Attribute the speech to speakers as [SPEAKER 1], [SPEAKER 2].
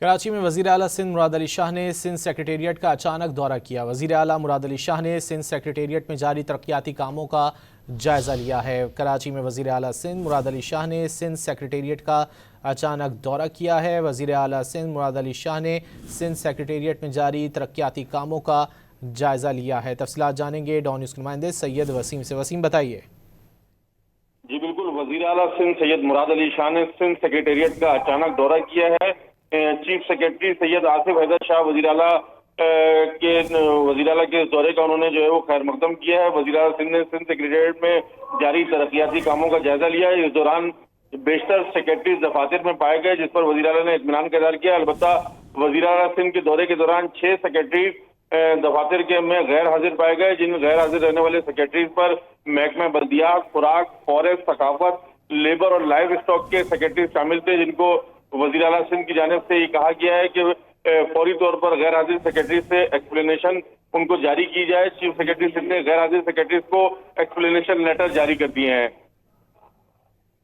[SPEAKER 1] کراچی میں وزیر اعلیٰ سندھ مراد علی شاہ نے سندھ سیکریٹریٹ کا اچانک دورہ کیا۔ وزیر اعلیٰ مراد علی شاہ نے سندھ سیکریٹریٹ میں جاری ترقیاتی کاموں کا جائزہ لیا ہے۔ کراچی میں وزیر اعلیٰ سندھ مراد علی شاہ نے سندھ سیکریٹریٹ کا اچانک دورہ کیا ہے۔ وزیر اعلیٰ سندھ مراد علی شاہ نے سندھ سیکریٹریٹ میں جاری ترقیاتی کاموں کا جائزہ لیا ہے۔ تفصیلات جانیں گے ڈان نیوز کے نمائندے سید وسیم سے۔ وسیم بتائیے۔
[SPEAKER 2] جی بالکل، وزیر اعلیٰ سندھ سید مراد علی شاہ نے سندھ سیکریٹریٹ کا اچانک دورہ کیا ہے۔ چیف سیکریٹری سید آصف حیدر شاہ وزیر اعلیٰ کے اس دورے کا انہوں نے جو ہے وہ خیر مقدم کیا ہے۔ وزیر اعلیٰ سندھ نے سندھ سیکریٹریٹ میں جاری ترقیاتی کاموں کا جائزہ لیا ہے۔ اس دوران بیشتر سیکریٹریز دفاتر میں پائے گئے، جس پر وزیر اعلیٰ نے اطمینان کا اظہار کیا۔ البتہ وزیر اعلیٰ سندھ کے دورے کے دوران 6 سیکریٹریز دفاتر کے میں غیر حاضر پائے گئے، جن غیر حاضر رہنے والے سیکریٹریز پر محکمہ بلدیات، خوراک، فارسٹ، ثقافت، لیبر اور لائیو اسٹاک کے سیکریٹریز شامل تھے، جن کو وزیر اعلیٰ سندھ کی جانب سے یہ کہا گیا ہے کہ فوری طور پر غیر حاضر سیکریٹریز سے ایکسپلینیشن ان کو جاری کی جائے۔ چیف سیکریٹری سندھ نے غیر حاضر سیکریٹریز کو ایکسپلینیشن لیٹر جاری کر دیے ہیں۔